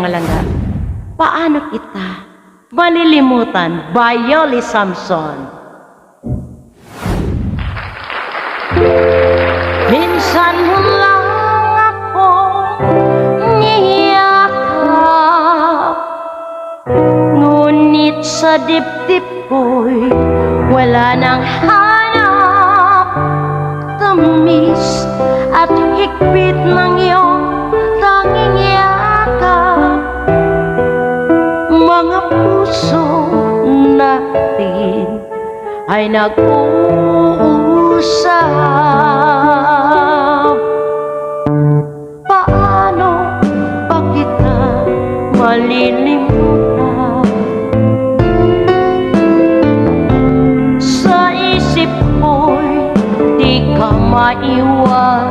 mga langga. Paano kita malilimutan by Yoli Samson? Minsan mo lang ako niyakap, ngunit sa dibdib ko'y wala nang hanap. Tamis at higpit ng iyong tanging yakap, mga puso natin ay nag-uusap. Paano ba kita malilimutan? Sa isip ko'y di ka maiwasan.